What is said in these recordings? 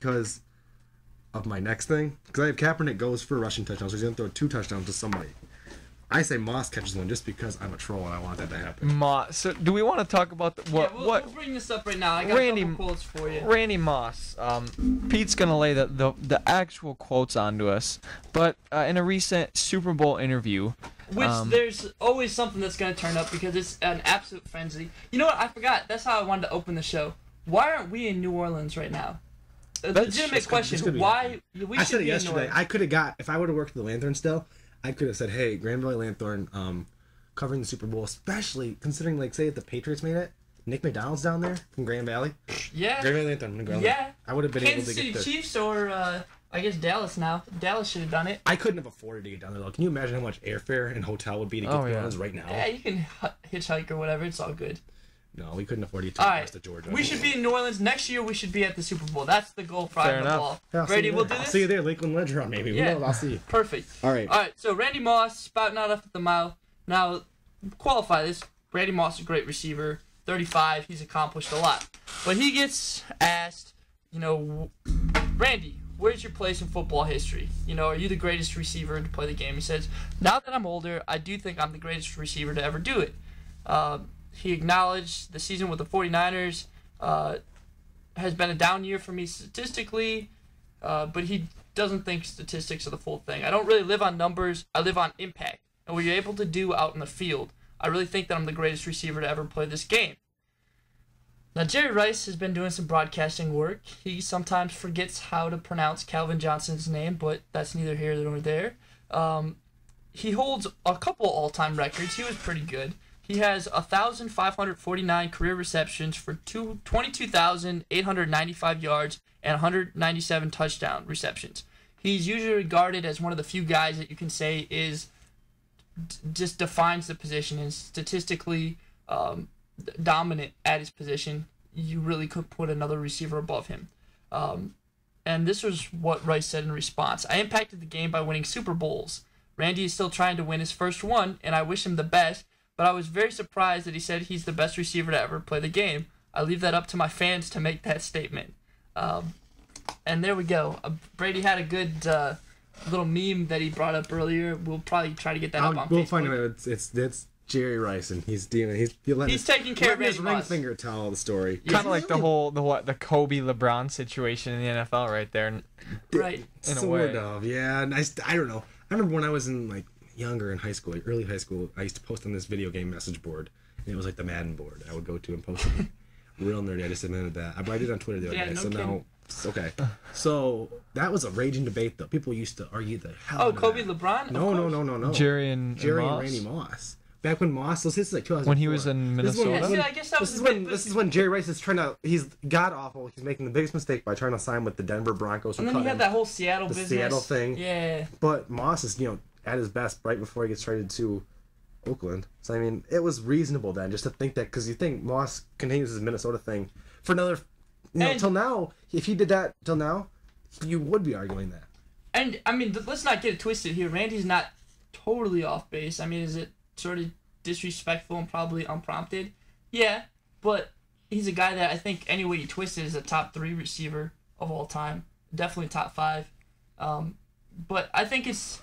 because of my next thing. Because I have Kaepernick goes for rushing touchdowns, so he's going to throw 2 touchdowns to somebody. I say Moss catches one just because I'm a troll and I want that to happen. Moss. So do we want to talk about what? We'll bring this up right now. I got a couple quotes for you. Randy Moss. Pete's gonna lay the actual quotes onto us, but in a recent Super Bowl interview, which there's always something that's gonna turn up because it's an absolute frenzy. You know what? I forgot. That's how I wanted to open the show. Why aren't we in New Orleans right now? A legitimate question. Why we I should said it be yesterday. in New I could have got, if I would have worked at the Lanthorn still, I could have said, hey, Grand Valley Lanthorn, covering the Super Bowl, especially considering, like, say if the Patriots made it, Nick McDonald's down there from Grand Valley. Yeah. Grand Valley Lanthorn. Yeah. I would have been Kansas able to City get there. Chiefs or I guess Dallas now. Dallas should have done it. I couldn't have afforded to get down there, though. Can you imagine how much airfare and hotel would be to get to New Orleans right now? Yeah, you can hitchhike or whatever. It's all good. No, we couldn't afford to get to the rest of Georgia. We should be in New Orleans. Next year, we should be at the Super Bowl. That's the goal for the ball. Yeah, Brady, we'll do this? I'll see you there, Lakeland Ledger on maybe. Yeah. Who knows? I'll see you. Perfect. All right. So Randy Moss, spouting out up at the mouth. Now, qualify this. Randy Moss is a great receiver. 35. He's accomplished a lot. But he gets asked, Randy, where's your place in football history? Are you the greatest receiver to play the game? He says, now that I'm older, I do think I'm the greatest receiver to ever do it. He acknowledged the season with the 49ers has been a down year for me statistically, but he doesn't think statistics are the full thing. I don't really live on numbers. I live on impact and what you're able to do out in the field. I really think that I'm the greatest receiver to ever play this game. Now, Jerry Rice has been doing some broadcasting work. He sometimes forgets how to pronounce Calvin Johnson's name, but that's neither here nor there. He holds a couple all-time records. He was pretty good. He has 1,549 career receptions for 22,895 yards and 197 touchdown receptions. He's usually regarded as one of the few guys that you can say just defines the position and statistically dominant at his position. You really could put another receiver above him. And this was what Rice said in response. I impacted the game by winning Super Bowls. Randy is still trying to win his first one, and I wish him the best. But I was very surprised that he said he's the best receiver to ever play the game. I leave that up to my fans to make that statement. And there we go. Brady had a good little meme that he brought up earlier. We'll probably try to get that up on Facebook. We'll find it. It's Jerry Rice, and he's taking care of his Randy ring Moss. finger tell all the story. Kind of like the Kobe LeBron situation in the NFL right there. Right. In a way. Sort of, yeah. And I don't know. I remember when I was in younger in high school, early high school, I used to post on this video game message board, and it was like the Madden board. I would go to and post it. Real nerdy. I just admitted that. I did it on Twitter the other day. No so kidding. now, okay. So that was a raging debate, though. People used to argue the hell. Oh, out of Kobe that. LeBron? No. Jerry and and Randy Moss. Back when Moss, this is like 2004. When he was in Minnesota. I guess that was this is when Jerry Rice is he's god awful. He's making the biggest mistake by trying to sign with the Denver Broncos. And then he had that whole Seattle business. Seattle thing. Yeah. But Moss is, at his best right before he gets traded to Oakland. So, I mean, it was reasonable then just to think that, because you think Moss continues his Minnesota thing for another, till now. If he did that till now, you would be arguing that. And, I mean, let's not get it twisted here. Randy's not totally off base. I mean, is it sort of disrespectful and probably unprompted? Yeah, but he's a guy that I think any way you twist it is a top 3 receiver of all time. Definitely top 5. But I think it's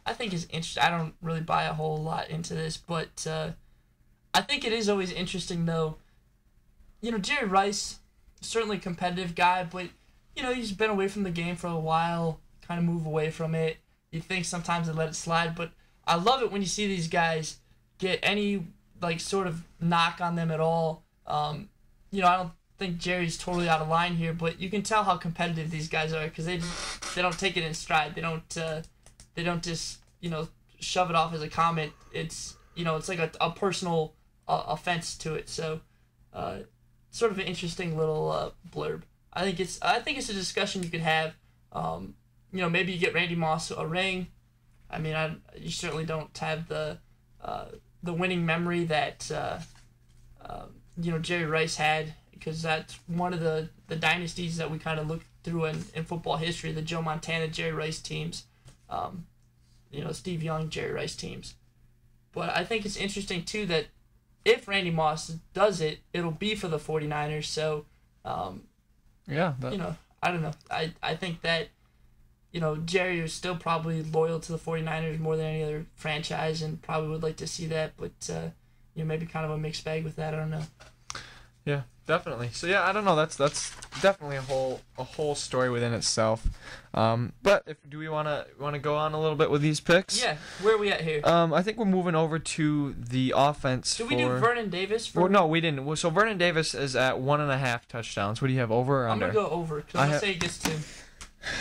interesting. I don't really buy a whole lot into this, but I think it is always interesting, though. Jerry Rice, certainly a competitive guy, but, he's been away from the game for a while, kind of move away from it. You think sometimes they let it slide, but I love it when you see these guys get any, sort of knock on them at all. I don't think Jerry's totally out of line here, but you can tell how competitive these guys are because they don't take it in stride. They don't just, shove it off as a comment. It's, it's like a personal offense to it. So, sort of an interesting little blurb. I think it's a discussion you could have. Maybe you get Randy Moss a ring. I mean, you certainly don't have the winning memory that Jerry Rice had, because that's one of the dynasties that we kind of look through in football history, the Joe Montana, Jerry Rice teams, Steve Young, Jerry Rice teams. But I think it's interesting, too, that if Randy Moss does it, it'll be for the 49ers. So, I don't know. I think that, Jerry is still probably loyal to the 49ers more than any other franchise and probably would like to see that, but, maybe kind of a mixed bag with that. I don't know. Yeah, definitely. So yeah, I don't know. That's definitely a whole story within itself. But do we want to go on a little bit with these picks? Yeah. Where are we at here? I think we're moving over to the offense. Did we do Vernon Davis? Well, no, we didn't. So Vernon Davis is at 1.5 touchdowns. What do you have, over or under? I'm gonna go over because I'm gonna say he gets 2.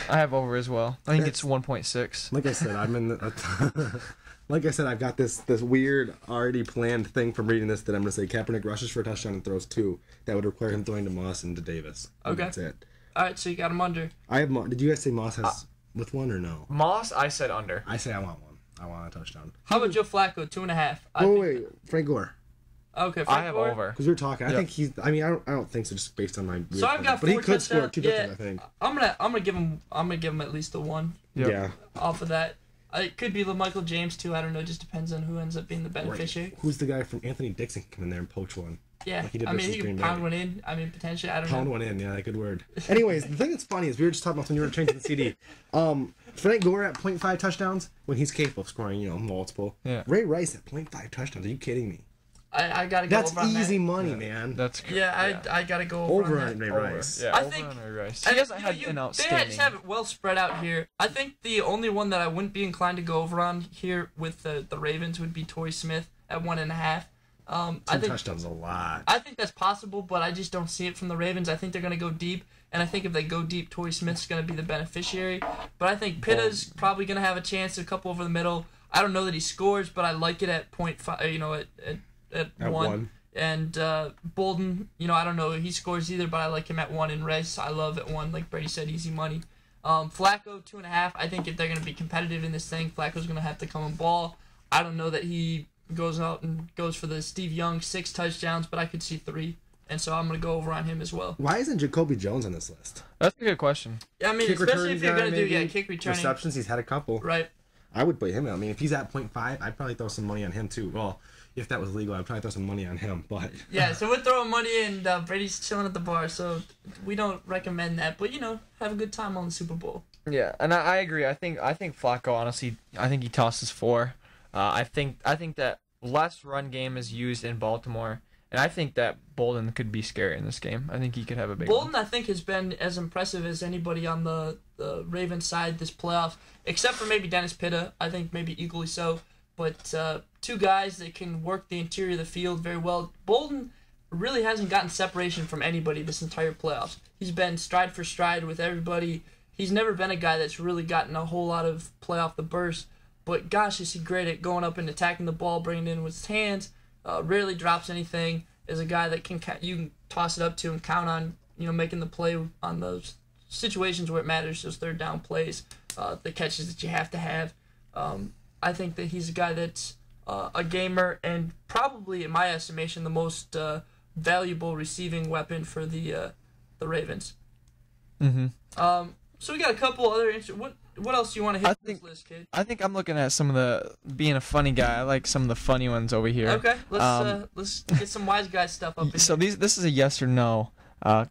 I have over as well. I think it's 1.6. Like I said, I'm in the. Like I said, I've got this weird already planned thing from reading this that I'm going to say Kaepernick rushes for a touchdown and throws 2. That would require him throwing to Moss and to Davis. Okay. That's it. All right, so you got him under. I have. Did you guys say Moss has with 1 or no? Moss, I said under. I say I want 1. I want a touchdown. How about Joe Flacco, 2.5? Oh wait, Frank Gore. Okay, Frank I have Gore? over. Because we were talking. I Yep. think he's. I mean, I don't think so. Just based on my. So I've got 4 but he could score touchdowns. 2 touchdowns. I think. I'm gonna give him at least a 1 Yep. Yeah. off of that. It could be LaMichael James too. I don't know. It just depends on who ends up being the beneficiary. Right. Who's the guy from Anthony Dixon can come in there and poach 1? Yeah, Like he did I mean versus he Green could Bay. pound 1 in. I mean potentially. I don't Pound know. 1 in, yeah, good word. Anyways, the thing that's funny is we were just talking about when you were changing the CD. Frank Gore at 0.5 touchdowns when he's capable of scoring, multiple. Yeah. Ray Rice at 0.5 touchdowns. Are you kidding me? I gotta go That's over on easy that. money, man. That's I gotta go Over on on that. Ray Rice. Yeah, I over think- on Ray Rice. I He think, hasn't had an They outstanding. just have it well spread out here. I think the only one that I wouldn't be inclined to go over on here with the Ravens would be Torrey Smith at 1.5. I 2 think touchdowns is a lot. I think that's possible, but I just don't see it from the Ravens. I think they're gonna go deep, and I think if they go deep, Torrey Smith's gonna be the beneficiary. But I think Pitta's probably gonna have a chance, a couple over the middle. I don't know that he scores, but I like it at 0.5. At 1. And Bolden, I don't know if he scores either, but I like him at 1. And Rice, I love at 1. Like Brady said, easy money. Flacco, 2.5. I think if they're going to be competitive in this thing, Flacco's going to have to come and ball. I don't know that he goes out and goes for the Steve Young 6 touchdowns, but I could see 3. And so I'm going to go over on him as well. Why isn't Jacoby Jones on this list? That's a good question. Yeah, I mean, Kick especially return if you're guy, going to do, maybe? kick returning. Receptions, he's had a couple. Right. I would play him. I mean, if he's at 0.5, I'd probably throw some money on him too. Well, if that was legal, I'd probably throw some money on him. But Yeah, so we're throwing money and Brady's chilling at the bar, so we don't recommend that. But, have a good time on the Super Bowl. Yeah, and I agree. I think Flacco, honestly, I think he tosses 4. I think that less run game is used in Baltimore, and I think that Bolden could be scary in this game. I think he could have a big Bolden, one. I think, has been as impressive as anybody on the Ravens side this playoff, except for maybe Dennis Pitta. I think maybe equally so. But 2 guys that can work the interior of the field very well. Bolden really hasn't gotten separation from anybody this entire playoffs. He's been stride for stride with everybody. He's never been a guy that's really gotten a whole lot of play off the burst. But gosh, is he great at going up and attacking the ball, bringing it in with his hands. Rarely drops anything. Is a guy that you can toss it up to and count on, making the play on those situations where it matters, those third down plays, the catches that you have to have. I think that he's a guy that's a gamer and probably, in my estimation, the most valuable receiving weapon for the Ravens. Mm-hmm. So we got a couple other. What else do you want to hit on this list, kid? I think I'm looking at some of the being a funny guy. I like some of the funny ones over here. Okay, let's get some wise guy stuff up in So here. this is a yes or no.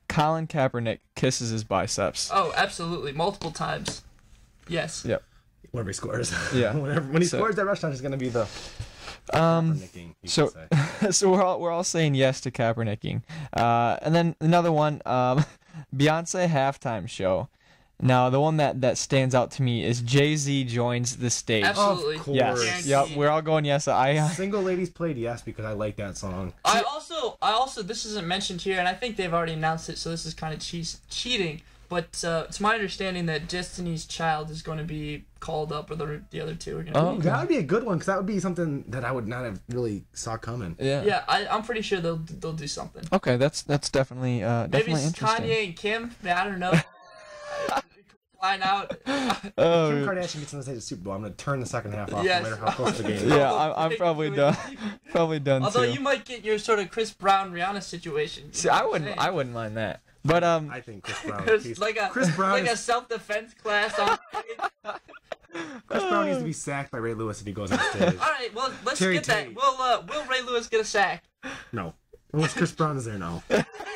Colin Kaepernick kisses his biceps. Oh, absolutely, multiple times. Yes. Yep. whenever he scores. Yeah. When he scores that rush touchdown, is going to be the. Kaepernicking, you So, could say. so we're all saying yes to Kaepernicking. And then another one, Beyonce halftime show. Now the one that stands out to me is Jay-Z joins the stage. Absolutely. Of course. Yes. Guaranteed. Yep. We're all going yes. Single ladies played yes because I like that song. I also this isn't mentioned here, and I think they've already announced it, so this is kind of cheating. But it's my understanding that Destiny's Child is going to be called up, or the other two are going to Oh, be. That would be a good one because that would be something that I would not have really saw coming. Yeah. Yeah, I'm pretty sure they'll do something. Okay, that's definitely Maybe definitely it's interesting. Kanye and Kim. I don't know. Flying out. Kim Oh, Kardashian gets on the stage of the Super Bowl. I'm going to turn the second half off Yes. no matter how close the game is. yeah, I'm probably done. Probably done Although too. you might get your sort of Chris Brown Rihanna situation. See, I wouldn't mind that. But I think Chris Brown. It's like a Chris Brown like is- a self-defense class on stage. Chris Brown needs to be sacked by Ray Lewis if he goes on stage. All right, well let's Terry get that. Tate. Will Ray Lewis get a sack? No. Unless Chris Brown is there, no.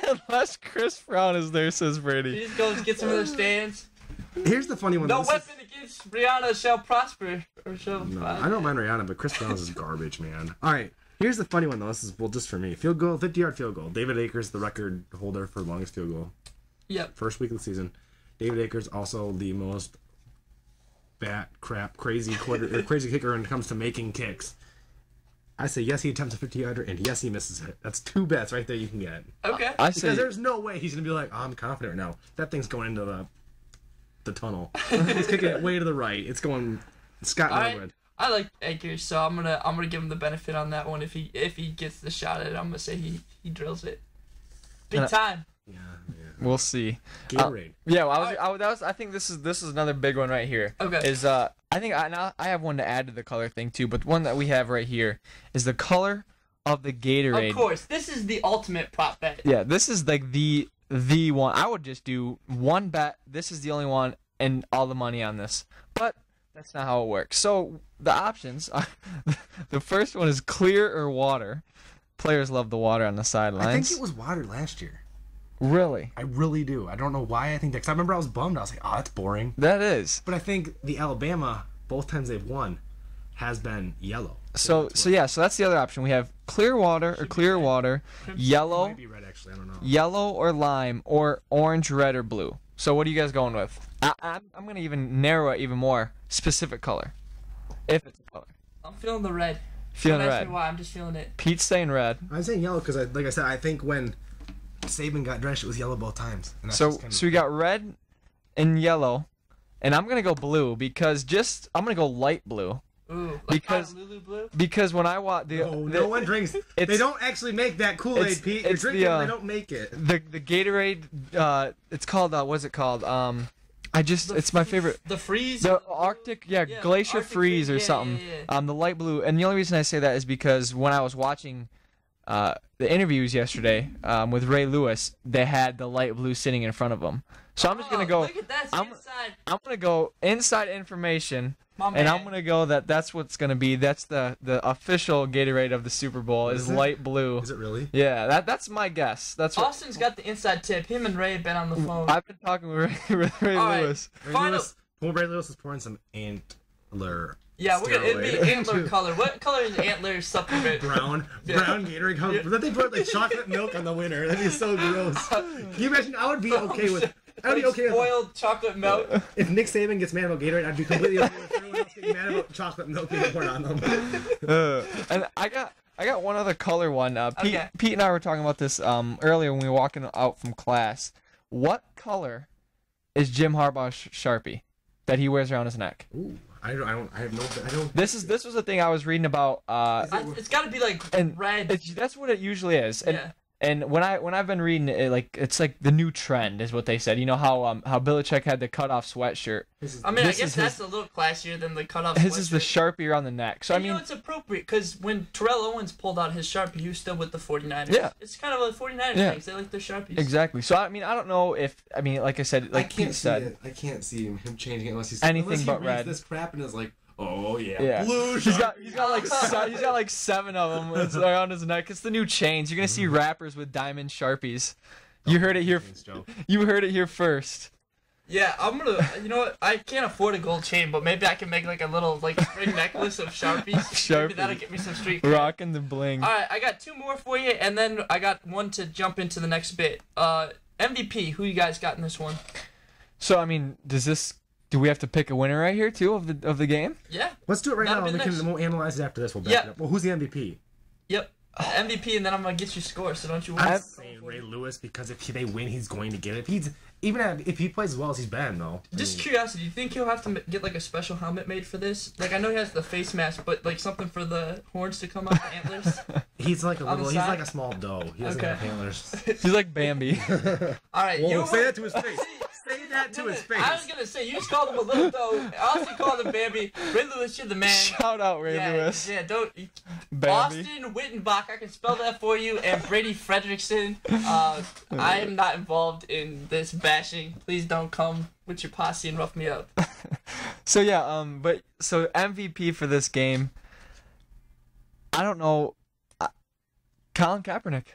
Unless Chris Brown is there, says Brady. He just goes get some of their stands. Here's the funny one. No weapon against Rihanna shall prosper. Or shall No, I don't mind Rihanna, but Chris Brown's is garbage, man. All right, here's the funny one though. This is just for me. Field goal, 50-yard field goal. David Akers, the record holder for longest field goal. Yep. First week of the season. David Akers also the most crazy kicker when it comes to making kicks. I say yes, he attempts a 50-yarder, and yes, he misses it. That's 2 bets right there you can get. Okay. Because there's no way he's gonna be like, oh, I'm confident right now. That thing's going into the tunnel. He's kicking it way to the right. It's going Scott Norwood. I like Akers, so I'm gonna give him the benefit on that one. If he gets the shot at it, I'm gonna say he drills it. Big time. Yeah. We'll see. Gatorade. I think this is another big one right here. Okay. Is I think I have one to add to the color thing too, but one that we have right here is the color of the Gatorade. Of course, this is the ultimate prop bet. Yeah, this is like the one. I would just do one bet. This is the only one, and all the money on this. But that's not how it works. So the options are, the first one is clear or water. Players love the water on the sidelines. I think it was water last year. Really? I really do. I don't know why I think that. Because I remember I was bummed. I was like, oh, that's boring. That is. But I think the Alabama, both times they've won, has been yellow. So that's the other option. We have clear water or clear water, yellow. It might be red, actually. I don't know. Yellow or lime, or orange, red, or blue. So what are you guys going with? I'm going to even narrow it even more. Specific color. If it's a color. I'm feeling the red. Feeling Don't ask red. me why, I'm just feeling it. Pete's saying red. I'm saying yellow because, like I said, I think when Saban got drenched, it was yellow both times. And that's So we got red and yellow, and I'm going to go blue because I'm going to go light blue. Ooh, because Lulu blue? Because when I watch no one drinks. They don't actually make that Kool-Aid, Pete. You're drinking it, they don't make it. The Gatorade, it's called what's it called? It's my favorite. The freeze. The Arctic, Glacier Arctic Freeze or yeah, something. Yeah. The light blue, and the only reason I say that is because when I was watching the interviews yesterday with Ray Lewis, they had the light blue sitting in front of them. So I'm just gonna go. Look at that, inside. I'm gonna go inside information. My And man. I'm gonna go that's what's gonna be. That's the official Gatorade of the Super Bowl is light blue. Is it really? Yeah, that's my guess. That's what Austin's got the inside tip. Him and Ray have been on the phone. I've been talking with Ray All right. Lewis. Ray Lewis is pouring some antler. Yeah, it'd be steroid. antler color. What color is antler supplement? Brown Gatorade color. But then they put like chocolate milk on the winner. That'd be so gross. Can you imagine? I would be okay with. I would be okay with boiled chocolate milk. if Nick Saban gets mad about Gatorade. I'd be completely okay with everyone else getting mad about chocolate milk being poured on them. And I got one other color one. Okay. Pete and I were talking about this earlier when we were walking out from class. What color is Jim Harbaugh's Sharpie that he wears around his neck? Ooh, I don't. This was the thing I was reading about. It's got to be like red. That's what it usually is. And, Yeah. And when I've been reading it, it's like the new trend is what they said. You know how Belichick had the cutoff sweatshirt. I mean, I guess that's a little classier than the cutoff. His is the Sharpie around the neck. So and I mean, it's appropriate because when Terrell Owens pulled out his Sharpie, he was still with the 49ers. Yeah. It's kind of a 49ers thing. They like their Sharpies. Exactly. So I mean, I don't know if like I said, like Pete said, I can't see him changing it unless he's anything but red. This crap and is like, oh yeah. Blue. He's got like 7 of them it's around his neck. It's the new chains. You're gonna see rappers with diamond Sharpies. You heard it here. You heard it here first. Yeah, I'm gonna. You know what? I can't afford a gold chain, but maybe I can make like a little string necklace of Sharpies. Maybe that'll get me some street cred. Rocking the bling. All right, I got 2 more for you, and then I got one to jump into the next bit. MVP. Who you guys got in this one? So I mean, do we have to pick a winner right here too of the game? Yeah. Let's do it right That'll now. be We'll analyze it after this. We'll back it up. Well, who's the MVP? Yep. MVP, and then I'm gonna get you score. So don't you worry. I'm saying Ray Lewis because if they win, he's going to get it. If he plays as well as he's been, though. Just curiosity, do you think he'll have to get like a special helmet made for this? Like I know he has the face mask, but like something for the horns to come out, the antlers. He's like a small doe. He doesn't have antlers. He's like Bambi. All right, Whoa, say that to his face. Say that to his face. I was gonna say you just called him a little doe. I also called him Bambi. Ray Lewis, you're the man. Shout out Ray Lewis. Yeah, don't. Bambi. Austin Wittenbach, I can spell that for you, and Brady Frederickson. I am not involved in this bashing. Please don't come with your posse and rough me up. So yeah, so MVP for this game, I don't know. Colin Kaepernick.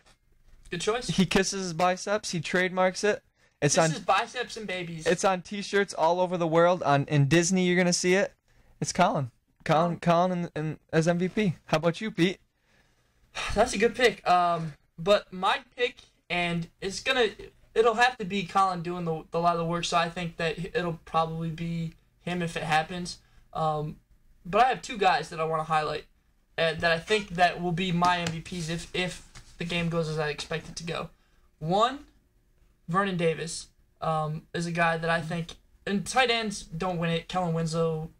Good choice. He kisses his biceps. He trademarks it. It's This on. is biceps and babies. It's on T-shirts all over the world. In Disney, you're gonna see it. It's Colin. Colin as MVP. How about you, Pete? That's a good pick. But my pick, and it'll have to be Colin doing a lot of the work. So I think that it'll probably be him if it happens. But I have two guys that I want to highlight that I think that will be my MVPs if the game goes as I expect it to go. One, Vernon Davis is a guy that I think, and tight ends don't win it. Kellen Winslow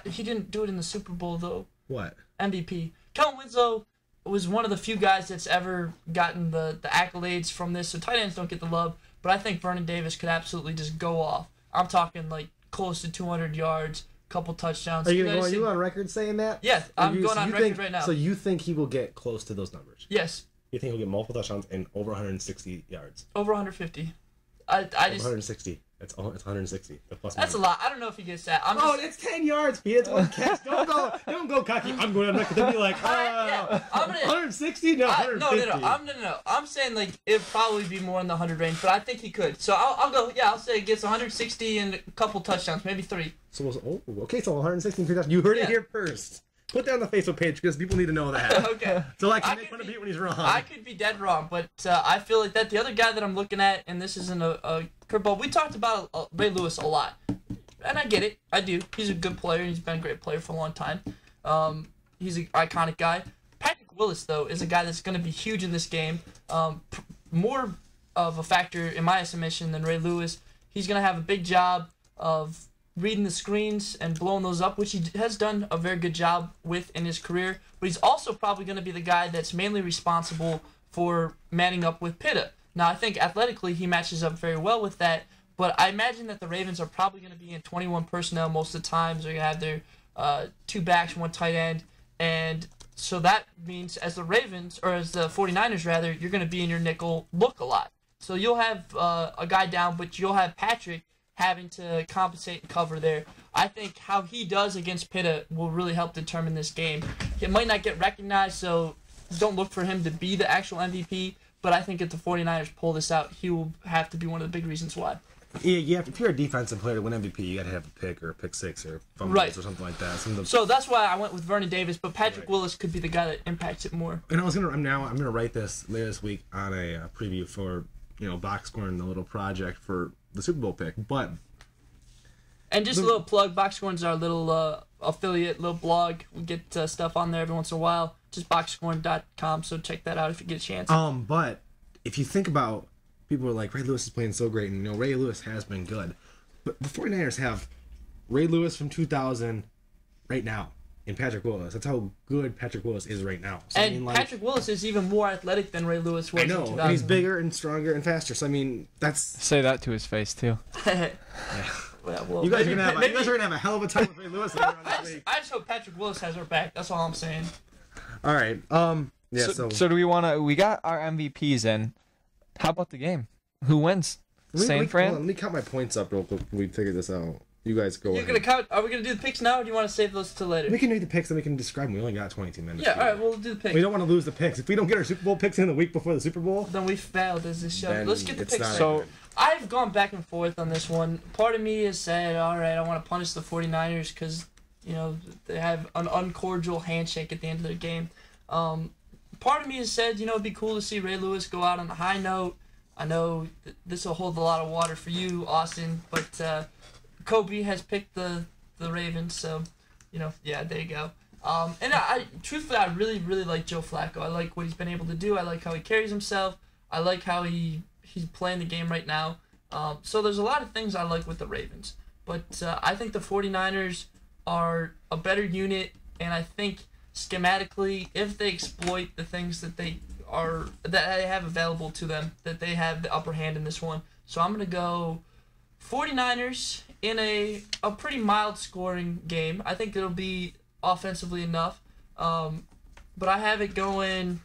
he didn't do it in the Super Bowl though. What? MVP. Kellen Winslow was one of the few guys that's ever gotten the accolades from this. So tight ends don't get the love, but I think Vernon Davis could absolutely just go off. I'm talking like close to 200 yards, couple touchdowns. Are you on record saying that? Yes, I'm going on record right now. So you think he will get close to those numbers? Yes. You think he'll get multiple touchdowns and over 160 yards? Over 150. I just 160. It's 160. That's a lot. I don't know if he gets that. It's 10 yards. He hits one catch. Don't go cocky. I'm going on record to be like, yeah, 160? No, 150. No. I'm saying like it'd probably be more in the 100 range, but I think he could. So I'll go. Yeah, I'll say he gets 160 and a couple touchdowns, maybe 3. So 160 touchdowns. You heard it here first. Put that on the Facebook page because people need to know that. Okay. So I can make fun of Pete when he's wrong. I could be dead wrong, but I feel like that the other guy that I'm looking at, and this isn't a curveball. We talked about Ray Lewis a lot, and I get it. I do. He's a good player. He's been a great player for a long time. He's an iconic guy. Patrick Willis, though, is a guy that's going to be huge in this game. More of a factor in my estimation than Ray Lewis. He's going to have a big job of reading the screens and blowing those up, which he has done a very good job with in his career. But he's also probably going to be the guy that's mainly responsible for manning up with Pitta. Now, I think athletically he matches up very well with that, but I imagine that the Ravens are probably going to be in 21 personnel most of the times. They're going to have their 2 backs, 1 tight end, and so that means as the 49ers rather, you're going to be in your nickel look a lot. So you'll have a guy down, but you'll have Patrick having to compensate and cover there. I think how he does against Pitta will really help determine this game. It might not get recognized, so don't look for him to be the actual MVP, but I think if the 49ers pull this out, he will have to be one of the big reasons why. Yeah, if you're a defensive player to win MVP, you got to have a pick or a pick 6 or fumbles or something like that. So that's why I went with Vernon Davis, but Patrick Willis could be the guy that impacts it more. And I'm gonna write this later this week on a preview for box scoring the little project for the Super Bowl pick, but. And just a little plug, Box Scoring is our little affiliate, little blog. We get stuff on there every once in a while. Just boxscoring.com, so check that out if you get a chance. But if you think about, people are like, Ray Lewis is playing so great, and Ray Lewis has been good. But the 49ers have Ray Lewis from 2000 right now and Patrick Willis. That's how good Patrick Willis is right now. So, Patrick Willis is even more athletic than Ray Lewis was. I know, and he's bigger and stronger and faster. So, that's... Say that to his face, too. Yeah. Well, you guys are gonna have a hell of a time with Ray Lewis later on this week. I just hope Patrick Willis has our back. That's all I'm saying. All right. Yeah. So do we want to? We got our MVPs in. How about the game? Who wins? San Fran. Let me count my points up real quick. We figure this out. You guys go. You're gonna count. Are we gonna do the picks now, or do you want to save those till later? We can do the picks, and we can describe them. We only got 22 minutes. Yeah. All right. We'll do the picks. We don't want to lose the picks. If we don't get our Super Bowl picks in the week before the Super Bowl, then we failed as this show. Let's get the picks. So I've gone back and forth on this one. Part of me has said, all right, I want to punish the 49ers because, they have an uncordial handshake at the end of their game. Part of me has said, it'd be cool to see Ray Lewis go out on a high note. I know this will hold a lot of water for you, Austin, but Kobe has picked the Ravens, so, yeah, there you go. And truthfully, I really, really like Joe Flacco. I like what he's been able to do. I like how he carries himself. I like how he's playing the game right now. So there's a lot of things I like with the Ravens. But I think the 49ers are a better unit, and I think schematically, if they exploit the things that they have available to them, that they have the upper hand in this one. So I'm going to go 49ers in a pretty mild scoring game. I think it'll be offensively enough. But I have it going...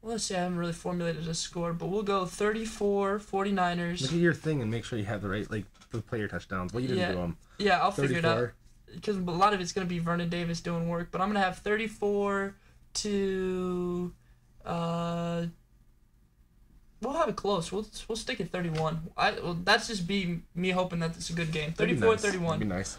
Well, let's see, I haven't really formulated a score, but we'll go 34 49ers. Look at your thing and make sure you have the right, the player touchdowns. What you didn't do them. Yeah, I'll figure it out. Because a lot of it's going to be Vernon Davis doing work, but I'm going to have 34-10. We'll have it close. We'll stick at 31. That's just be me hoping that it's a good game. 34-31. That'd be nice.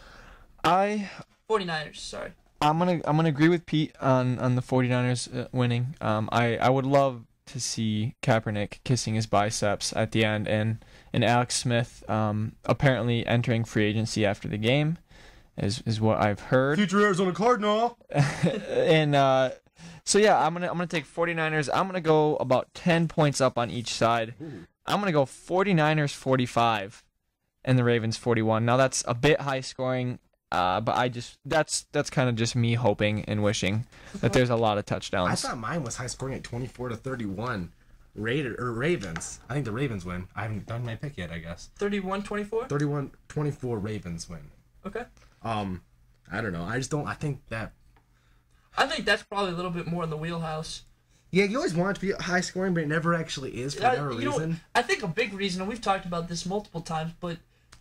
49ers. Sorry. I'm gonna agree with Pete on the 49ers winning. I would love to see Kaepernick kissing his biceps at the end, and Alex Smith apparently entering free agency after the game is what I've heard. Future Arizona Cardinal. And so yeah, I'm gonna take 49ers. I'm gonna go about 10 points up on each side. Ooh. I'm gonna go 49ers 45 and the Ravens 41. Now that's a bit high scoring, but that's kind of just me hoping and wishing that there's a lot of touchdowns. I thought mine was high scoring at 24-31. Ravens. I think the Ravens win. I haven't done my pick yet, I guess. 31-24? 31-24 Ravens win. Okay. I don't know. I think that's probably a little bit more in the wheelhouse. Yeah, you always want it to be high scoring, but it never actually is for whatever reason. I think a big reason, and we've talked about this multiple times, but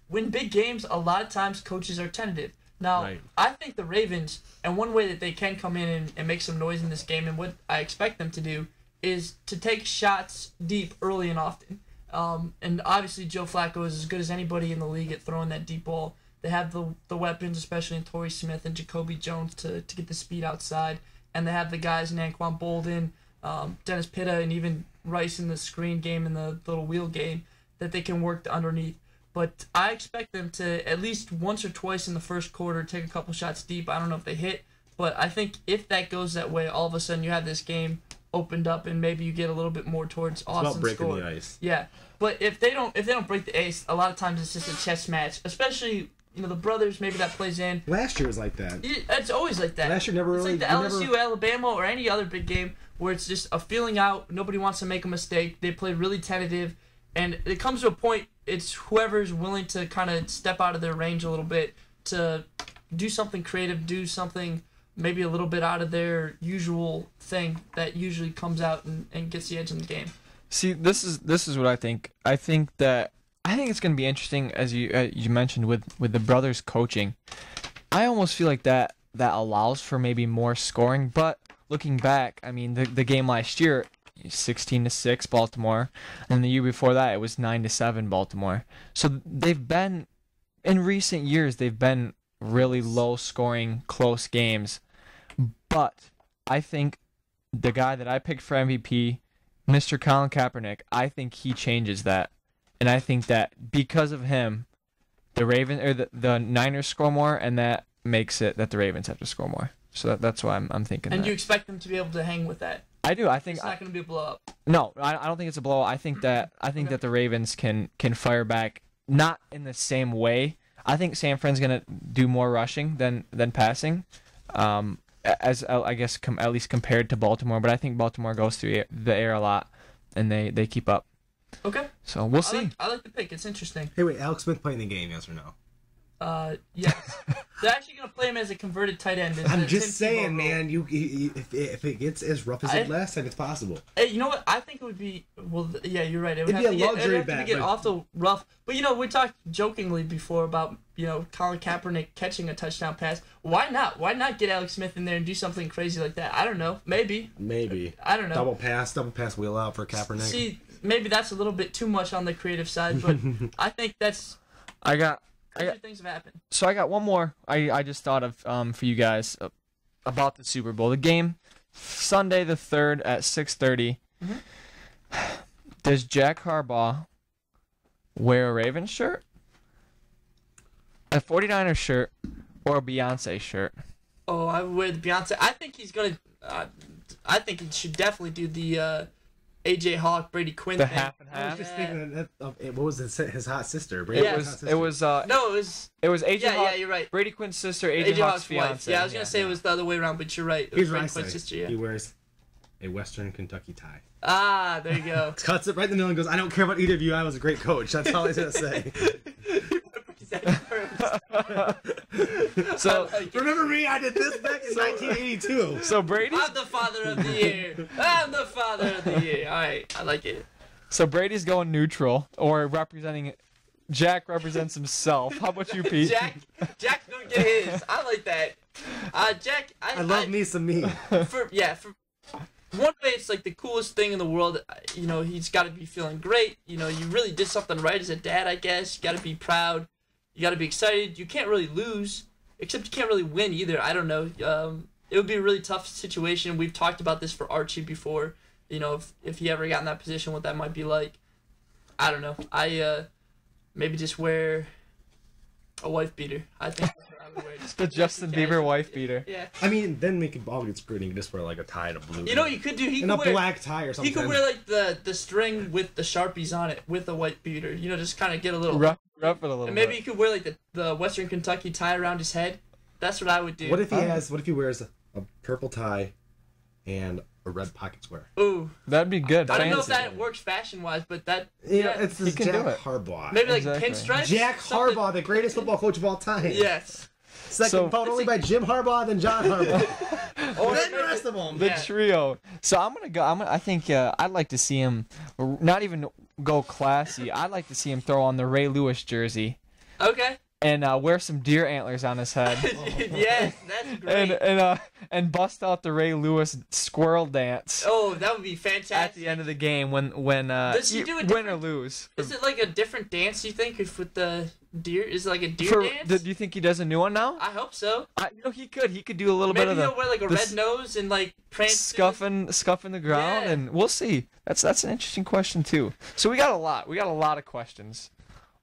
when big games, a lot of times coaches are tentative. Now, Right. I think the Ravens, and one way that they can come in and make some noise in this game, and what I expect them to do, is to take shots deep early and often. And obviously Joe Flacco is as good as anybody in the league at throwing that deep ball. They have the weapons, especially in Torrey Smith and Jacoby Jones, to get the speed outside. And they have the guys in Anquan Bolden, Dennis Pitta, and even Rice in the screen game and the little wheel game that they can work underneath. But I expect them to at least once or twice in the first quarter take a couple shots deep. I don't know if they hit, but I think if that goes that way, all of a sudden you have this game opened up and maybe you get a little bit more towards Austin's It's about breaking score. the ice. Yeah, but if they don't break the ace, a lot of times it's just a chess match, especially the brothers. Maybe that plays in. Last year was like that. It's always like that. Last year never really. It's like the LSU, Alabama, or any other big game where it's just a feeling out. Nobody wants to make a mistake. They play really tentative, and it comes to a point. It's whoever's willing to kind of step out of their range a little bit to do something creative, do something maybe a little bit out of their usual thing that usually comes out and gets the edge in the game. See, this is what I think. I think it's going to be interesting, as you mentioned, with the brothers coaching. I almost feel like that allows for maybe more scoring. But looking back, I mean, the game last year, 16-6 Baltimore, and the year before that it was 9-7 Baltimore. So in recent years they've been really low scoring, close games. But I think the guy that I picked for MVP, Mr. Colin Kaepernick, I think he changes that. And I think that because of him, the Niners score more, and that makes it that the Ravens have to score more. So that's why I'm thinking. And that. You expect them to be able to hang with that? I do. I think it's not going to be a blow up. No, I don't think it's a blow. I think that the Ravens can fire back, not in the same way. I think San Fran's going to do more rushing than passing. As I guess at least compared to Baltimore, but I think Baltimore goes through the air a lot, and they keep up. Okay. So we'll see. I like the pick. It's interesting. Hey, wait, Alex Smith playing the game? Yes or no? Yes. They're actually gonna play him as a converted tight end. I'm just saying, man. If it gets as rough as it last time, it's possible. Hey, you know what? I think it would be. Well, yeah, you're right. It'd be a luxury bet. Get awful rough. But we talked jokingly before about Colin Kaepernick catching a touchdown pass. Why not? Why not get Alex Smith in there and do something crazy like that? I don't know. Maybe. I don't know. Double pass wheel out for Kaepernick. See, maybe that's a little bit too much on the creative side, but I think that's. Things have happened. So I got one more. I just thought of for you guys about the Super Bowl. The game Sunday the 3rd at 6:30. Mm-hmm. Does Jack Harbaugh wear a Ravens shirt, a 49ers shirt, or a Beyonce shirt? Oh, I would wear the Beyonce. I think he's gonna. I think he should definitely do the AJ Hawk, Brady Quinn the thing. half and I half. was just thinking of what was his hot sister? Yeah. It was AJ Hawk. Yeah, you're right. Brady Quinn's sister, AJ Hawk's fiance. Yeah, I was gonna say it was the other way around, but you're right. It was Here's what I Brady say. Quinn's sister. Yeah. He wears a Western Kentucky tie. Ah, there you go. Cuts it right in the middle and goes, "I don't care about either of you. I was a great coach." That's all he's gonna say. So remember me? I did this back in 1982. So Brady's. I'm the father of the year. I'm the father of the year. All right, I like it. So Brady's going neutral, or representing. Jack represents himself. How about you, Pete? Jack's gonna get his. I like that. Jack. I love me some me. one way it's like the coolest thing in the world. You know, he's got to be feeling great. You know, you really did something right as a dad, I guess. You got to be proud. You got to be excited. You can't really lose, except you can't really win either. I don't know. It would be a really tough situation. We've talked about this for Archie before. You know, if he ever got in that position, what that might be like. I don't know. I maybe just wear a wife beater. I think that's what I would wear. Just The Justin Bieber wife beater. Yeah. I mean, then we could all get screwed and just wear like a tie and a blue. You know what you could do? He and could a wear black tie or something. He could wear like the string with the Sharpies on it with a white beater. You know, just kind of get a little Rough it a little and maybe bit. he could wear like the Western Kentucky tie around his head. That's what I would do. What if he wears a purple tie and a red pocket square? Ooh. That'd be good. I don't know if Fancy. that works fashion wise, but that It's this can Jack do it. Harbaugh. maybe like Exactly. pinstripes. Jack something. Harbaugh, the greatest football coach of all time. Yes. Second So- vote only by Jim Harbaugh, then John Harbaugh. Or then the rest of them. The Yeah. trio. So I'm gonna go. I think I'd like to see him not even go classy. I'd like to see him throw on the Ray Lewis jersey Okay. and wear some deer antlers on his head. Yes, that's great. and bust out the Ray Lewis squirrel dance Oh, that would be fantastic. at the end of the game when Does he do a win or different- lose. Is it like a different dance? You think if with the deer? Is it like a deer dance? Do you think he does a new one now? I hope so. He could do a little Maybe bit of he'll the wear like a the red nose and like prance through the- scuffing the ground, Yeah. and we'll see. That's an interesting question too. So we got a lot of questions.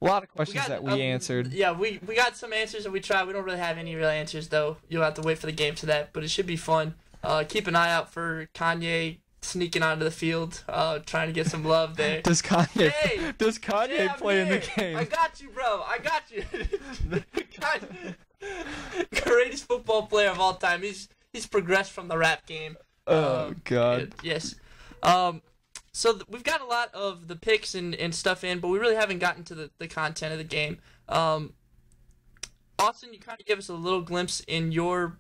A lot of questions that we answered. Yeah, we got some answers that we tried. We don't really have any real answers though. You'll have to wait for the game for that, but it should be fun. Keep an eye out for Kanye sneaking onto the field, trying to get some love there. Does Kanye Hey, Kanye I'm play in the here. game? I got you, bro. I got you. Greatest football player of all time. He's progressed from the rap game. Oh God. Yes. So we've got a lot of the picks and stuff in, but we really haven't gotten to the content of the game. Austin, you kind of give us a little glimpse in your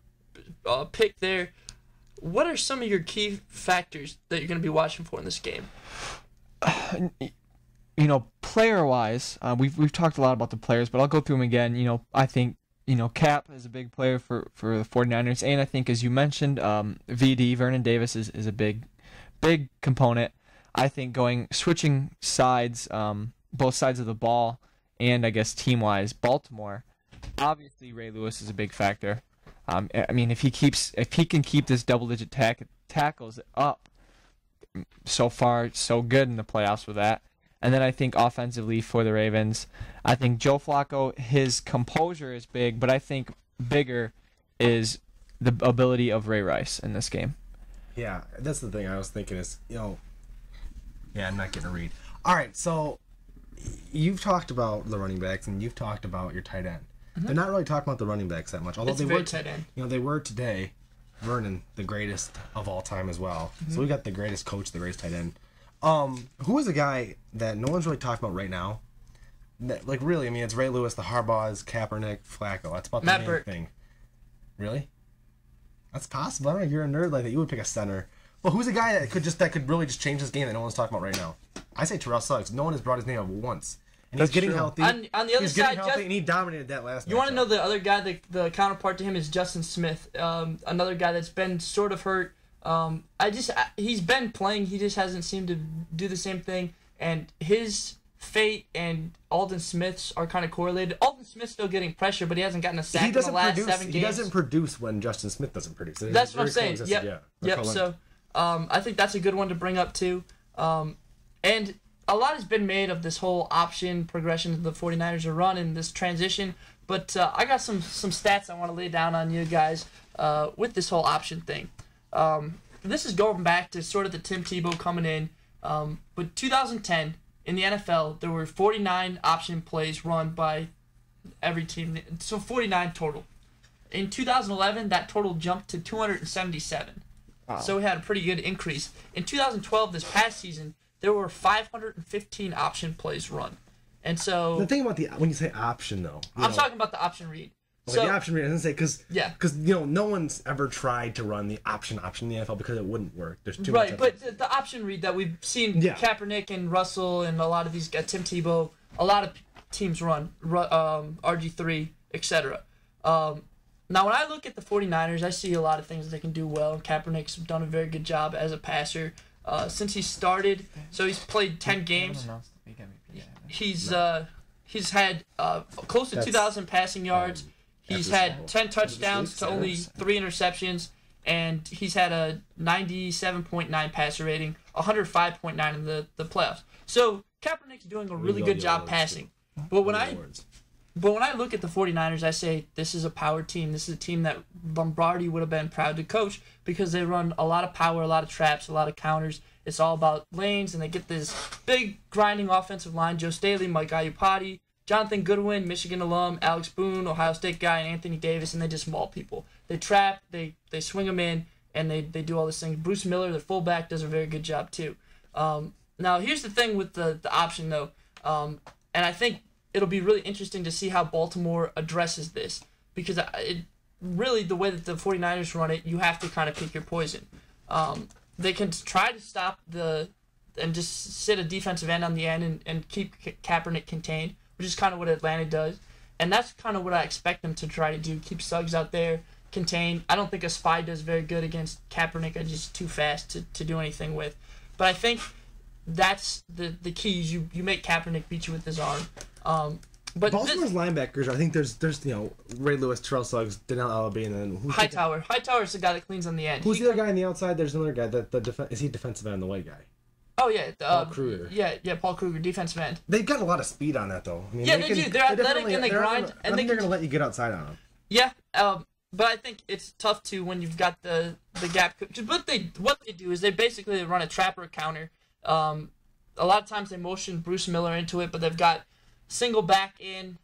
pick there. What are some of your key factors that you're going to be watching for in this game? You know, player-wise, we've talked a lot about the players, but I'll go through them again. You know, I think Cap is a big player for the 49ers, and I think, as you mentioned, VD Vernon Davis is a big component. I think switching sides, both sides of the ball, and I guess team-wise, Baltimore. Obviously, Ray Lewis is a big factor. I mean, if he can keep this double-digit tackles up, so far so good in the playoffs with that. And then I think offensively for the Ravens, I think Joe Flacco, his composure is big, but I think bigger is the ability of Ray Rice in this game. Yeah, that's the thing I was thinking is, yeah, I'm not getting a read. All right, so you've talked about the running backs and you've talked about your tight end. Mm-hmm. They're not really talking about the running backs that much, although It's they very were tight end. they were today. Vernon, the greatest of all time as well. Mm-hmm. So we got the greatest coach, the greatest tight end. Who is a guy that no one's really talking about right now? That, like, really, I mean, it's Ray Lewis, the Harbaughs, Kaepernick, Flacco. That's about the Matt main Burke. thing. Really? That's possible. I don't know. You're a nerd like that. You would pick a center. But who's a guy that could really just change this game that no one's talking about right now? I say Terrell Suggs. No one has brought his name up once. And That's he's getting true. healthy. On the other he's side, getting healthy, and he dominated that last You want to matchup. know the other guy, the counterpart to him is Justin Smith, another guy that's been sort of hurt. He's been playing, he just hasn't seemed to do the same thing, and his fate and Alden Smith's are kind of correlated. Alden Smith's still getting pressure, but he hasn't gotten a sack in the last 7 games. He doesn't produce when Justin Smith doesn't produce. That's what I'm saying. Coexistent, Yep. yeah. Yep. So, I think that's a good one to bring up too. And a lot has been made of this whole option progression the 49ers are running, this transition. But I got some stats I want to lay down on you guys with this whole option thing. This is going back to sort of the Tim Tebow coming in. But 2010 in the NFL, there were 49 option plays run by every team. So 49 total. In 2011, that total jumped to 277. Wow. So we had a pretty good increase. In 2012, this past season, there were 515 option plays run. And so the thing about when you say option though, I'm talking about the option read. Like the option read doesn't say because no one's ever tried to run the option in the NFL because it wouldn't work. There's too much. Right, but the option read that we've seen Kaepernick and Russell and a lot of these guys, Tim Tebow, a lot of teams run RG3, etc. Now, when I look at the 49ers, I see a lot of things they can do well. Kaepernick's done a very good job as a passer since he started. So he's played 10 games. He's had close to 2,000 passing yards. He's had 10 touchdowns to only 3 interceptions, and he's had a 97.9 passer rating, 105.9 in the playoffs. So Kaepernick's doing a really good job passing. But when I look at the 49ers, I say this is a power team. This is a team that Lombardi would have been proud to coach because they run a lot of power, a lot of traps, a lot of counters. It's all about lanes, and they get this big grinding offensive line. Joe Staley, Mike Iupati, Jonathan Goodwin, Michigan alum, Alex Boone, Ohio State guy, and Anthony Davis, and they just maul people. They trap, they swing them in, and they do all this thing. Bruce Miller, the fullback, does a very good job too. Now, here's the thing with the option, though, and I think it'll be really interesting to see how Baltimore addresses this because really the way that the 49ers run it, you have to kind of pick your poison. They can try to stop and just sit a defensive end on the end and keep Kaepernick contained, which is kind of what Atlanta does. And that's kind of what I expect them to try to do, keep Suggs out there, contained. I don't think a spy does very good against Kaepernick. It's just too fast to do anything with. But I think that's the key. You make Kaepernick beat you with his arm. But Baltimore's linebackers, I think there's Ray Lewis, Terrell Suggs, Donnell Allaby, and then Hightower. Hightower's the guy that cleans on the end. Who's the other guy on the outside? There's another guy. Is he defensive end, the white guy? Oh yeah, Paul Kruger. Yeah, Paul Kruger, defensive end. They've got a lot of speed on that though. I mean, yeah, they do. They're athletic and they grind. I think they're gonna let you get outside on them. Yeah, but I think it's tough too when you've got the gap. What they do is they basically run a trapper counter. A lot of times they motion Bruce Miller into it, but they've got single back in,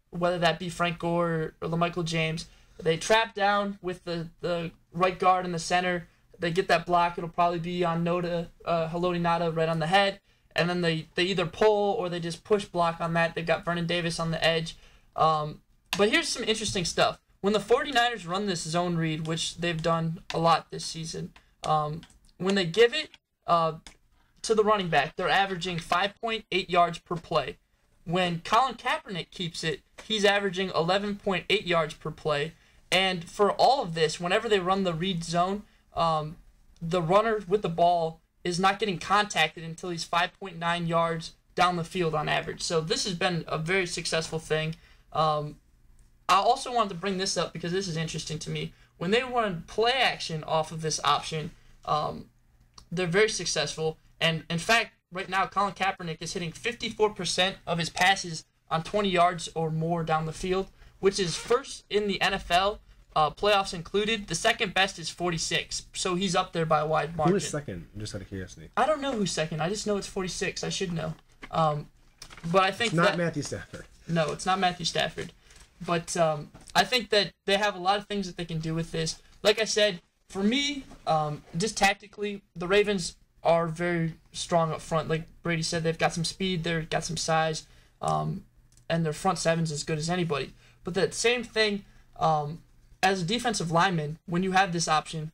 whether that be Frank Gore or LaMichael James. They trap down with the right guard in the center. They get that block. It'll probably be on Haloti Ngata right on the head. And then they either pull or they just push block on that. They've got Vernon Davis on the edge. But here's some interesting stuff. When the 49ers run this zone read, which they've done a lot this season, when they give it to the running back, they're averaging 5.8 yards per play. When Colin Kaepernick keeps it, he's averaging 11.8 yards per play. And for all of this, whenever they run the read zone, the runner with the ball is not getting contacted until he's 5.9 yards down the field on average. So this has been a very successful thing. I also wanted to bring this up because this is interesting to me. When they run play action off of this option, they're very successful. And in fact, right now, Colin Kaepernick is hitting 54% of his passes on 20 yards or more down the field, which is first in the NFL, playoffs included. The second best is 46, so he's up there by a wide margin. Who is second? Just out of curiosity. I don't know who's second. I just know it's 46. I should know. But I think it's not Matthew Stafford. No, it's not Matthew Stafford. But I think that they have a lot of things that they can do with this. Like I said, for me, just tactically, the Ravens are very strong up front. Like Brady said, they've got some speed, they've got some size, and their front seven's as good as anybody. But that same thing, as a defensive lineman, when you have this option,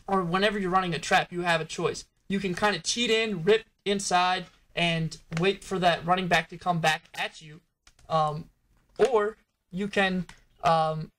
or whenever you're running a trap, you have a choice. You can kind of cheat in, rip inside, and wait for that running back to come back at you, or you can kind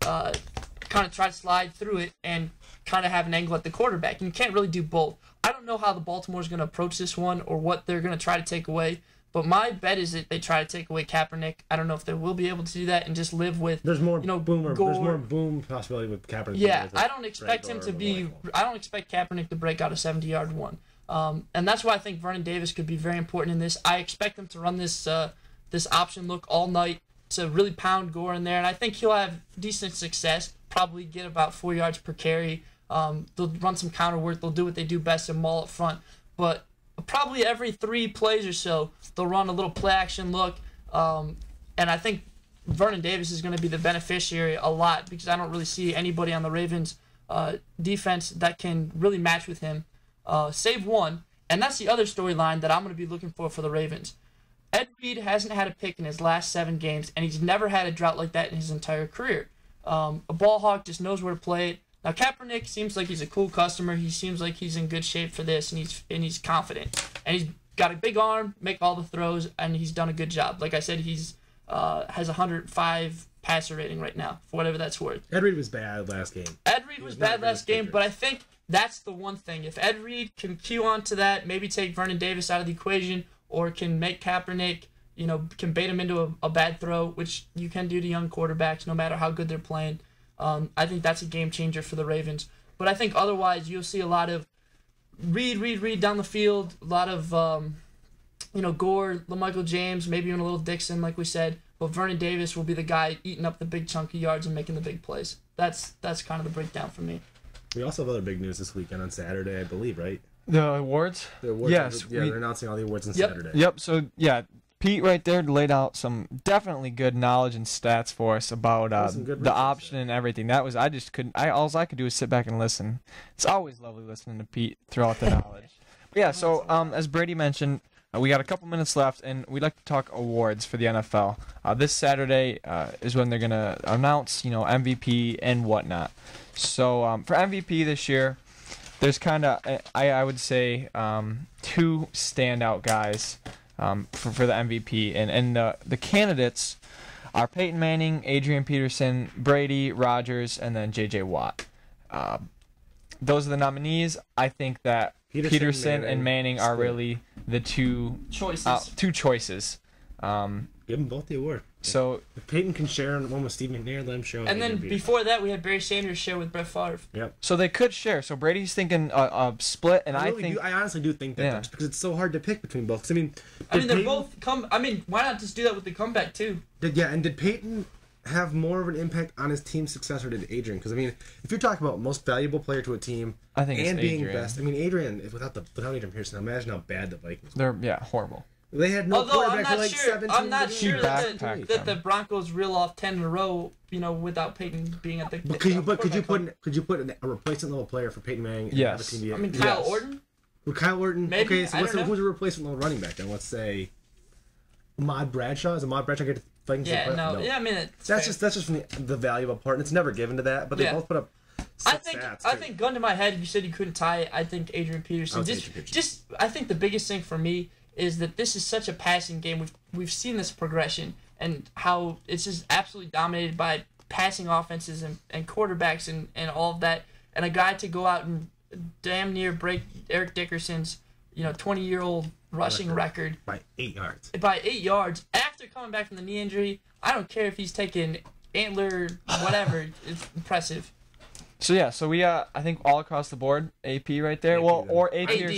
of try to slide through it and kind of have an angle at the quarterback. And you can't really do both. I don't know how the Baltimore's going to approach this one or what they're going to try to take away, but my bet is that they try to take away Kaepernick. I don't know if they will be able to do that and just live with there's more Gore. There's more boom possibility with Kaepernick. Yeah, I don't expect him to be. I don't expect Kaepernick to break out a 70-yard one, and that's why I think Vernon Davis could be very important in this. I expect him to run this option look all night to really pound Gore in there, and I think he'll have decent success. Probably get about 4 yards per carry. They'll run some counter work. They'll do what they do best and maul up front. But probably every 3 plays or so, they'll run a little play action look. And I think Vernon Davis is going to be the beneficiary a lot because I don't really see anybody on the Ravens defense that can really match with him, save one. And that's the other storyline that I'm going to be looking for the Ravens. Ed Reed hasn't had a pick in his last 7 games, and he's never had a drought like that in his entire career. A ball hawk just knows where to play it. Now Kaepernick seems like he's a cool customer. He seems like he's in good shape for this, and he's confident. And he's got a big arm, make all the throws, and he's done a good job. Like I said, he's has 105 passer rating right now, for whatever that's worth. Ed Reed was bad last game. Ed Reed was bad last game, but I think that's the one thing. If Ed Reed can cue on to that, maybe take Vernon Davis out of the equation, or can make Kaepernick, can bait him into a bad throw, which you can do to young quarterbacks no matter how good they're playing. I think that's a game changer for the Ravens. But I think otherwise you'll see a lot of Reed down the field, a lot of Gore, LaMichael James, maybe even a little Dixon, like we said. But Vernon Davis will be the guy eating up the big chunky yards and making the big plays. That's kind of the breakdown for me. We also have other big news this weekend on Saturday, I believe, right? The awards? The awards. Yes. They're announcing all the awards on Saturday. Yep. So, yeah, Pete right there laid out some definitely good knowledge and stats for us about the option and everything. That was, I just couldn't, all I could do was sit back and listen. It's always lovely listening to Pete throw out the knowledge. But yeah, so as Brady mentioned, we got a couple minutes left, and we'd like to talk awards for the NFL. This Saturday is when they're going to announce, MVP and whatnot. So for MVP this year, there's kind of, I would say, two standout guys for the MVP. And the candidates are Peyton Manning, Adrian Peterson, Brady, Rodgers, and then J.J. Watt. Those are the nominees. I think that Peterson and Manning are really the two choices. Give them both the award. So if Peyton can share one with Steve McNair, let him share. And then before that, we had Barry Sanders share with Brett Favre. Yep. So they could share. So Brady's thinking a split, and I honestly do think that because it's so hard to pick between both. I mean, they're both why not just do that with the comeback too? Did Peyton have more of an impact on his team's success, or did Adrian? Because I mean, if you're talking about most valuable player to a team, I think and it's being Adrian. best, I mean, Adrian without Adrian Pearson, imagine how bad the Vikings were. They're horrible. They had no quarterback for like 17 I'm not sure that them. the Broncos reel off 10 in a row, without Peyton being at the. But could you put a replacement level player for Peyton Manning? Yes. I mean Kyle Orton. With Kyle Orton. Maybe. Okay, so who's a replacement level running back then? Let's say Ahmad Bradshaw. Is Ahmad Bradshaw get to Vikings? Yeah, no. Yeah, I mean that's just from the valuable part, and it's never given to that. But they both put up. I think gun to my head, you said you couldn't tie. I think Adrian Peterson. I think the biggest thing for me is that this is such a passing game. We've seen this progression and how it's just absolutely dominated by passing offenses and quarterbacks and all of that. And a guy to go out and damn near break Eric Dickerson's 20-year-old rushing record by 8 yards. By 8 yards after coming back from the knee injury. I don't care if he's taking antler whatever. It's impressive. So yeah, I think all across the board AP right there. Or AP or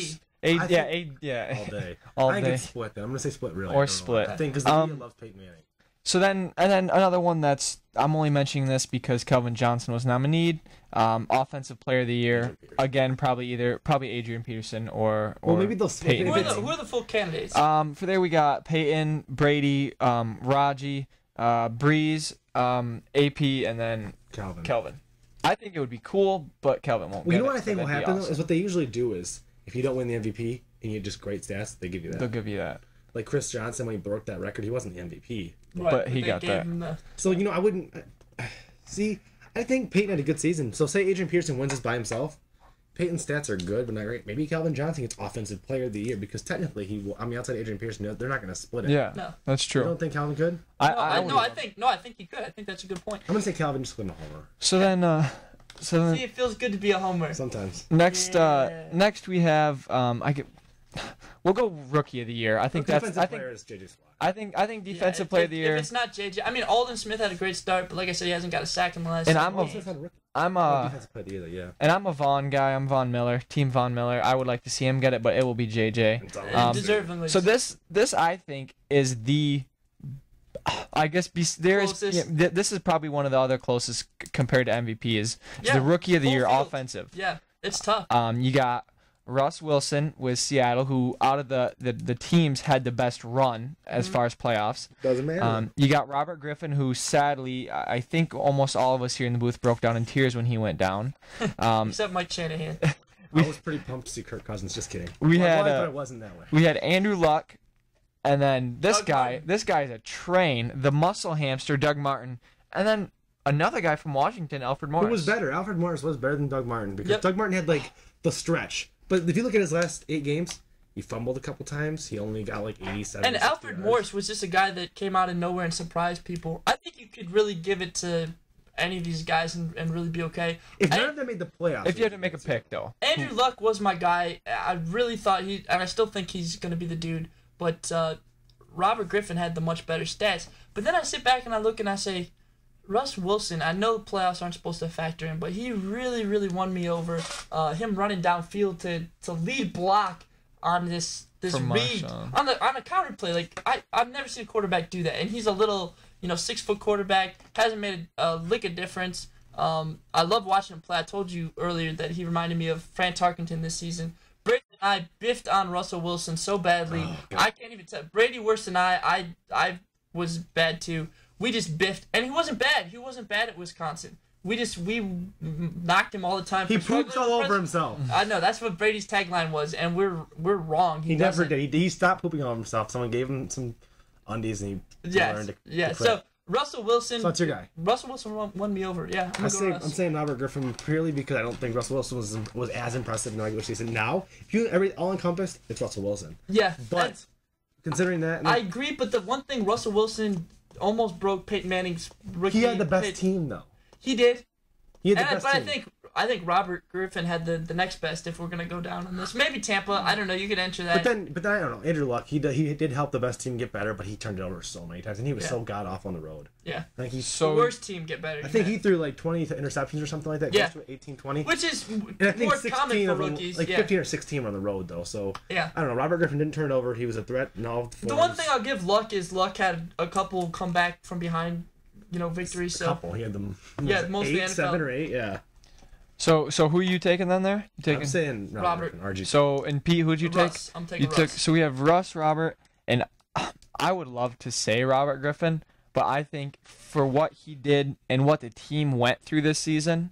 all day. I think it's split. Then I'm gonna say split really. Or split. I think because the media loves Peyton Manning. So then another one that's I'm only mentioning this because Kelvin Johnson was nominated. Offensive Player of the Year again, probably Adrian Peterson or maybe they'll split. Who are the full candidates? For there we got Peyton, Brady, Raji, Breeze, AP, and then Kelvin. I think it would be cool, but Kelvin won't. Well, you know what I think will happen though is what they usually do is if you don't win the MVP and you have just great stats, they give you that. They'll give you that. Like Chris Johnson, when he broke that record, he wasn't the MVP. Right, but he got that. So, I wouldn't... See, I think Peyton had a good season. So, say Adrian Peterson wins this by himself. Peyton's stats are good, but not great. Maybe Calvin Johnson gets Offensive Player of the Year because technically he will... outside Adrian Peterson, they're not going to split it. Yeah, no. That's true. You don't think Calvin could? I think he could. I think that's a good point. I'm going to say Calvin just win a homer. So then... See, it feels good to be a homer. Sometimes. Next we have we'll go Rookie of the Year. I think player is JJ Watt. I think Defensive Player of the Year. If it's not JJ, I mean Aldon Smith had a great start, but like I said, he hasn't got a sack in the last. And Defensive Player of the Year, yeah. And I'm a Vaughn guy. I'm Von Miller, Team Von Miller. I would like to see him get it, but it will be JJ. Deservingly. So this I think is the. I guess this is probably one of the other closest compared to MVP is the Rookie of the Year offensive. Yeah, it's tough. You got Russ Wilson with Seattle, who out of the teams had the best run as far as playoffs. Doesn't matter. You got Robert Griffin, who sadly I think almost all of us here in the booth broke down in tears when he went down. Except Mike Shanahan. I was pretty pumped to see Kirk Cousins. Just kidding. But it wasn't that way. We had Andrew Luck. And then this guy's a train, the muscle hamster, Doug Martin. And then another guy from Washington, Alfred Morris. Who was better? Alfred Morris was better than Doug Martin because Doug Martin had like the stretch. But if you look at his last 8 games, He fumbled a couple times. He only got like 87. And Alfred Morris was just a guy that came out of nowhere and surprised people. I think you could really give it to any of these guys and really be okay. If none of them made the playoffs. If you had to make a pick, though. Andrew Luck was my guy. I really thought and I still think he's going to be the dude. But Robert Griffin had the much better stats. But then I sit back and I look and I say, Russ Wilson, I know the playoffs aren't supposed to factor in, but he really, really won me over. Him running downfield to lead block on this read on a counter play. Like I've never seen a quarterback do that, and he's a little 6-foot quarterback, hasn't made a lick of difference. I love watching him play. I told you earlier that he reminded me of Fran Tarkenton this season. Brady and I biffed on Russell Wilson so badly. I can't even tell. Brady worse than I was bad too. We just biffed, and he wasn't bad. He wasn't bad at Wisconsin. We knocked him all the time. He poops all over himself. I know, that's what Brady's tagline was, and we're wrong. He never did. He stopped pooping all over himself. Someone gave him some undies, and he learned to quit. So Russell Wilson. So that's your guy. Russell Wilson won me over. Yeah, I'm saying Robert Griffin purely because I don't think Russell Wilson was as impressive in the regular season. Now, if you all encompassed, it's Russell Wilson. Yeah, but considering that, I agree. But the one thing, Russell Wilson almost broke Peyton Manning's rookie. He had the best team, though. He did. He had the best team. I think Robert Griffin had the next best if we're gonna go down on this. Maybe Tampa. I don't know. You could enter that. But then I don't know. Andrew Luck. He did help the best team get better, but he turned it over so many times, and he was so god off on the road. Yeah. I think he's the worst team get better. I think he threw like 20 interceptions or something like that. Yeah. 18, 20. Which is and I think more 16 common for of them, rookies. like 15 or 16 were on the road though. So yeah. I don't know. Robert Griffin didn't turn it over. He was a threat in all the forms. The one thing I'll give Luck is Luck had a couple come back from behind, victories. So. A couple. He had them. Mostly 8, 7 or 8. Yeah. So who are you taking then there? I'm saying Robert. RG. So, and Pete, who'd you take? I'm taking Russ. So we have Russ, Robert, and I would love to say Robert Griffin, but I think for what he did and what the team went through this season,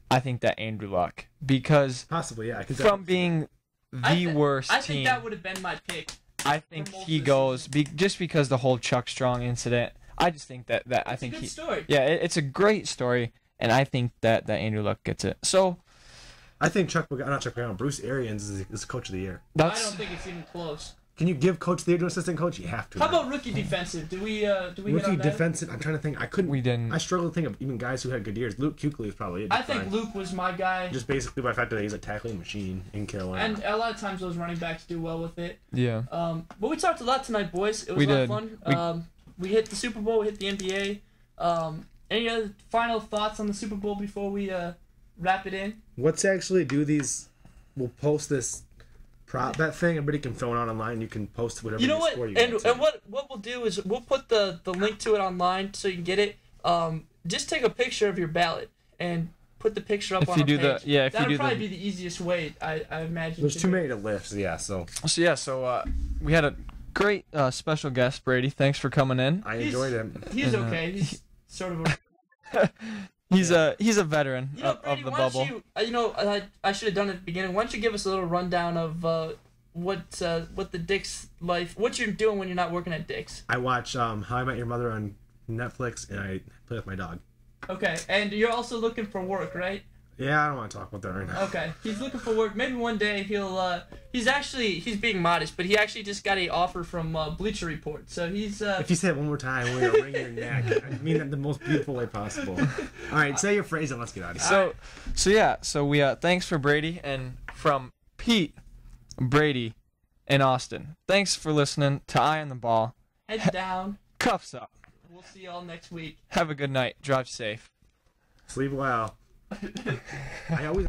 I think that Andrew Luck. Because possibly, yeah. From being the worst team. I think that would have been my pick. I think he goes, just because the whole Chuck Strong incident. I just think that I think it's a good story. Yeah, it's a great story. And I think that Andrew Luck gets it. So, I think Bruce Arians is Coach of the Year. I don't think it's even close. Can you give Coach of the Year to an assistant coach? You have to. How about rookie defensive? Do we rookie defensive? I'm trying to think. We didn't. I struggle to think of even guys who had good years. Luke Kuechly is probably it. I think Luke was my guy. Just basically by the fact that he's a tackling machine in Carolina. And a lot of times those running backs do well with it. Yeah. But we talked a lot tonight, boys. It was a lot of fun. We hit the Super Bowl. We hit the NBA. Any other final thoughts on the Super Bowl before we wrap it in? Let's actually do these. We'll post this prop bet thing. Everybody can fill it out online. You can post whatever score you want. And what we'll do is we'll put the link to it online so you can get it. Just take a picture of your ballot and put the picture up on a page. That'll probably be the easiest way, I imagine. There's too many to lift, yeah. So we had a great special guest, Brady. Thanks for coming in. I enjoyed him. He's okay. He's sort of he's a veteran Brady, of the bubble. I should have done it at the beginning. Why don't you give us a little rundown of what the Dick's life, what you're doing when you're not working at Dick's? I watch How I Met Your Mother on Netflix, and I play with my dog. Okay, and you're also looking for work, right? Yeah, I don't want to talk about that right now. Okay, he's looking for work. Maybe one day he'll. He's being modest, but he actually just got a offer from Bleacher Report. So he's. If you say it one more time, we're gonna wring your neck. I mean that the most beautiful way possible. All right, say your phrase and let's get out of here. So we thanks for Brady and from Pete, Brady, and Austin. Thanks for listening to Eye on the Ball. Heads down. Cuffs up. We'll see y'all next week. Have a good night. Drive safe. Sleep well. I always